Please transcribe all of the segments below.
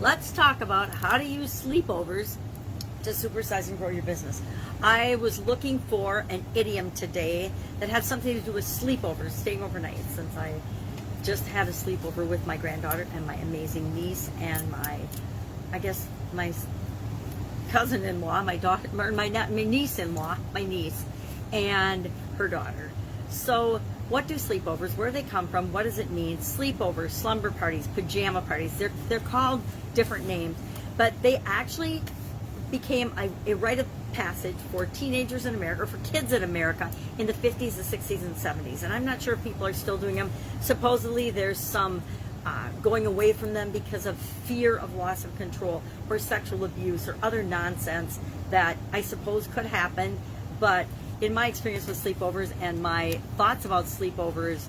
Let's talk about how to use sleepovers to supersize and grow your business. I was looking for an idiom today that had something to do with sleepovers, staying overnight, since I just had a sleepover with my granddaughter and my amazing niece and my cousin-in-law, my niece-in-law, my niece, and her daughter. So what do sleepovers, where do they come from, what does it mean? Sleepovers, slumber parties, pajama parties, they're called different names, but they actually became a rite of passage for teenagers in America, or for kids in America in the 50s, the 60s, and 70s. And I'm not sure if people are still doing them. Supposedly there's some going away from them because of fear of loss of control or sexual abuse or other nonsense that I suppose could happen. But in my experience with sleepovers and my thoughts about sleepovers,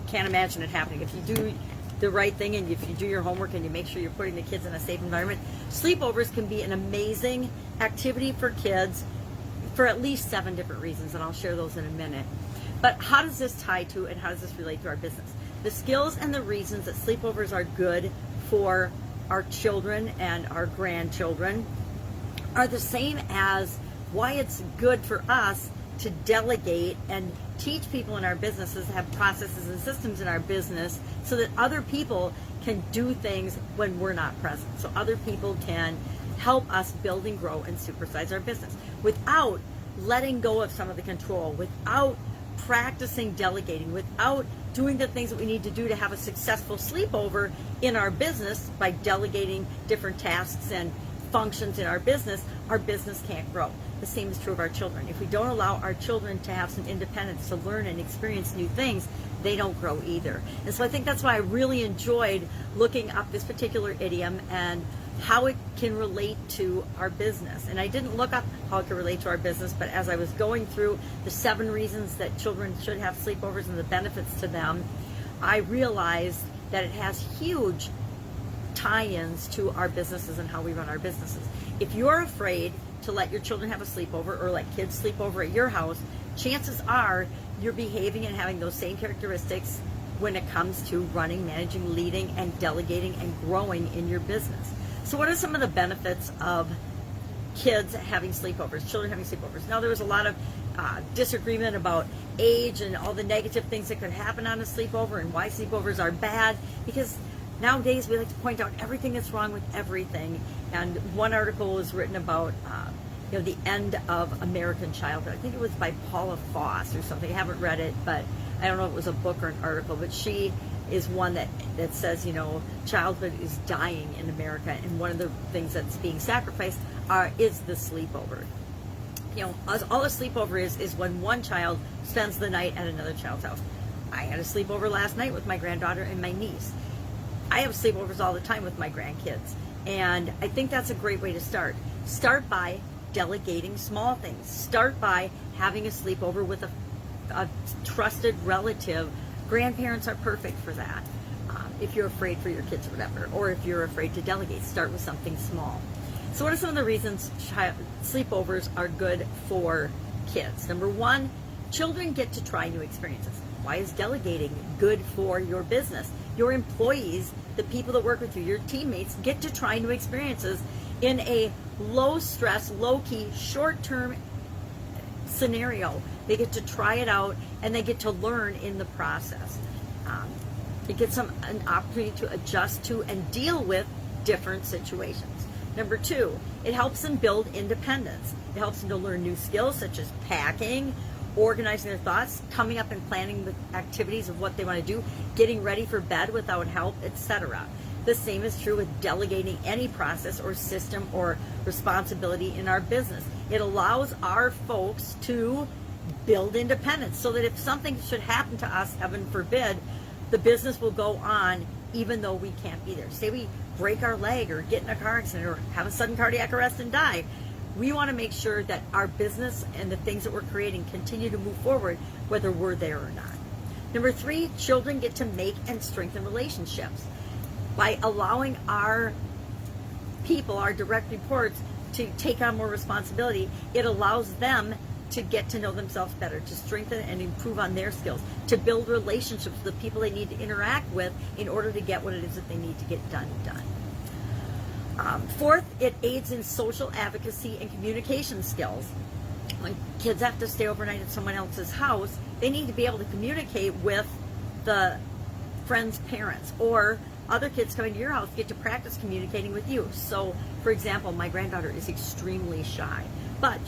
can't imagine it happening. If you do the right thing and if you do your homework and you make sure you're putting the kids in a safe environment, sleepovers can be an amazing activity for kids for at least 7 different reasons, and I'll share those in a minute. But how does this tie to and how does this relate to our business? The skills and the reasons that sleepovers are good for our children and our grandchildren are the same as why it's good for us to delegate and teach people in our businesses, have processes and systems in our business so that other people can do things when we're not present. So other people can help us build and grow and supersize our business without letting go of some of the control, without practicing delegating, without doing the things that we need to do to have a successful sleepover in our business by delegating different tasks and functions in our business can't grow. The same is true of our children. If we don't allow our children to have some independence, to learn and experience new things, they don't grow either. And so I think that's why I really enjoyed looking up this particular idiom and how it can relate to our business. And I didn't look up how it can relate to our business, but as I was going through the 7 reasons that children should have sleepovers and the benefits to them, I realized that it has huge tie-ins to our businesses and how we run our businesses. If you're afraid to let your children have a sleepover or let kids sleep over at your house, chances are you're behaving and having those same characteristics when it comes to running, managing, leading, and delegating and growing in your business. So what are some of the benefits of kids having sleepovers, children having sleepovers? Now, there was a lot of disagreement about age and all the negative things that could happen on a sleepover and why sleepovers are bad, because nowadays we like to point out everything that's wrong with everything. And one article was written about the end of American childhood. I think it was by Paula Foss or something. I haven't read it, but I don't know if it was a book or an article, but she is one that says, childhood is dying in America, and one of the things that's being sacrificed is the sleepover. All a sleepover is when one child spends the night at another child's house. I had a sleepover last night with my granddaughter and my niece. I have sleepovers all the time with my grandkids, and I think that's a great way to start. Start by delegating small things. Start by having a sleepover with a trusted relative. Grandparents are perfect for that. If you're afraid for your kids or whatever, or if you're afraid to delegate, start with something small. So what are some of the reasons sleepovers are good for kids? Number 1, children get to try new experiences. Why is delegating good for your business? Your employees, the people that work with you, your teammates, get to try new experiences in a low-stress, low-key, short-term scenario. They get to try it out, and they get to learn in the process. It gives them an opportunity to adjust to and deal with different situations. Number 2, it helps them build independence. It helps them to learn new skills such as packing, organizing their thoughts, coming up and planning the activities of what they want to do, getting ready for bed without help, etc. The same is true with delegating any process or system or responsibility in our business. It allows our folks to build independence so that if something should happen to us, heaven forbid, the business will go on even though we can't be there. Say we break our leg or get in a car accident or have a sudden cardiac arrest and die. We want to make sure that our business and the things that we're creating continue to move forward whether we're there or not. Number 3, children get to make and strengthen relationships. By allowing our people, our direct reports, to take on more responsibility, it allows them to get to know themselves better, to strengthen and improve on their skills, to build relationships with the people they need to interact with in order to get what it is that they need to get done. Fourth, it aids in social advocacy and communication skills. When kids have to stay overnight at someone else's house, they need to be able to communicate with the friend's parents, or other kids coming to your house get to practice communicating with you. So, for example, my granddaughter is extremely shy, but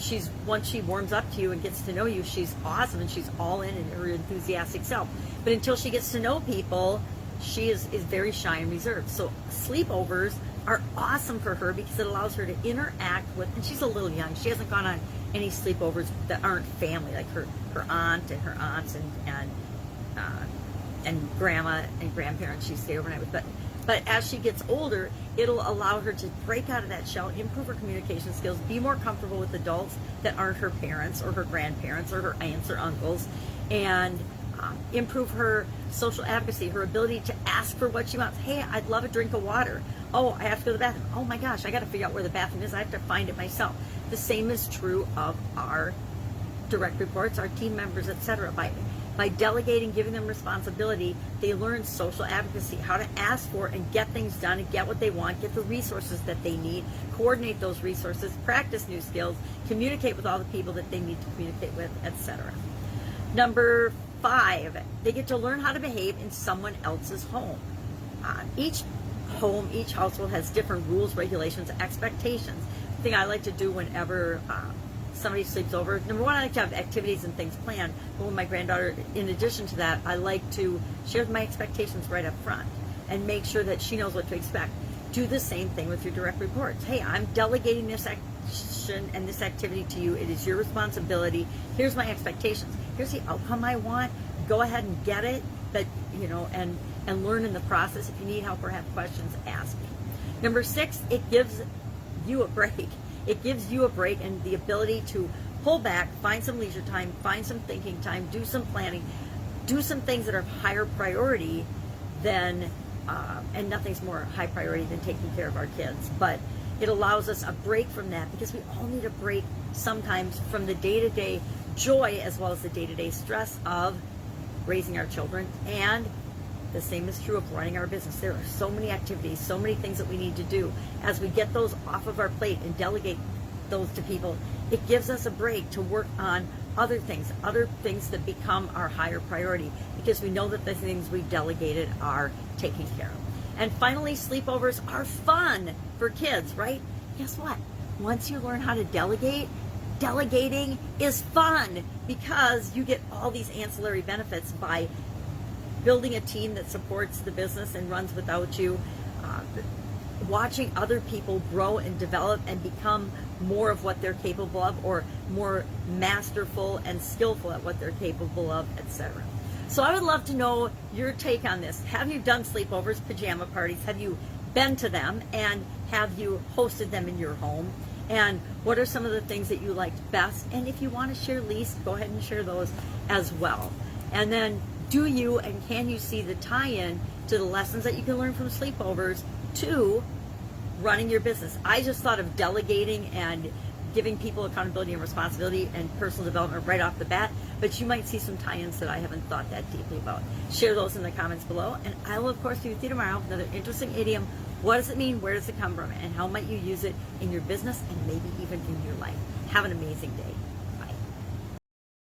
once she warms up to you and gets to know you, she's awesome and she's all in her enthusiastic self. But until she gets to know people, she is very shy and reserved. So sleepovers are awesome for her because it allows her to interact with, and she's a little young. She hasn't gone on any sleepovers that aren't family, like her aunt and her aunts and grandma and grandparents she stay overnight with. But as she gets older, it'll allow her to break out of that shell, improve her communication skills, be more comfortable with adults that aren't her parents or her grandparents or her aunts or uncles, and improve her social advocacy, her ability to ask for what she wants. Hey, I'd love a drink of water. Oh, I have to go to the bathroom. Oh my gosh, I got to figure out where the bathroom is. I have to find it myself. The same is true of our direct reports, our team members, etc. By delegating, giving them responsibility, they learn social advocacy, how to ask for and get things done and get what they want, get the resources that they need, coordinate those resources, practice new skills, communicate with all the people that they need to communicate with, etc. Number 5, they get to learn how to behave in someone else's home. Each home, each household has different rules, regulations, expectations. The thing I like to do whenever somebody sleeps over, number one, I like to have activities and things planned, but with my granddaughter, in addition to that, I like to share my expectations right up front and make sure that she knows what to expect. Do the same thing with your direct reports. Hey, I'm delegating this action and this activity to you. It is your responsibility. Here's my expectations. Here's the outcome I want. Go ahead and get it, but and learn in the process. If you need help or have questions, ask me. Number 6, it gives you a break. It gives you a break and the ability to pull back, find some leisure time, find some thinking time, do some planning, do some things that are of higher priority than, and nothing's more high priority than taking care of our kids. But it allows us a break from that because we all need a break sometimes from the day-to-day joy as well as the day-to-day stress of raising our children. And the same is true of running our business. There are so many activities, so many things that we need to do. As we get those off of our plate and delegate those to people, it gives us a break to work on other things that become our higher priority because we know that the things we delegated are taken care of. And finally, sleepovers are fun for kids, right? Guess what? Once you learn how to delegate, delegating is fun because you get all these ancillary benefits by building a team that supports the business and runs without you, watching other people grow and develop and become more of what they're capable of, or more masterful and skillful at what they're capable of, etc. So I would love to know your take on this. Have you done sleepovers, pajama parties? Have you been to them, and have you hosted them in your home? And what are some of the things that you liked best? And if you want to share least, go ahead and share those as well. And then, do you and can you see the tie-in to the lessons that you can learn from sleepovers to running your business? I just thought of delegating and giving people accountability and responsibility and personal development right off the bat, but you might see some tie-ins that I haven't thought that deeply about. Share those in the comments below, and I will, of course, be with you tomorrow with another interesting idiom. What does it mean? Where does it come from? And how might you use it in your business and maybe even in your life? Have an amazing day.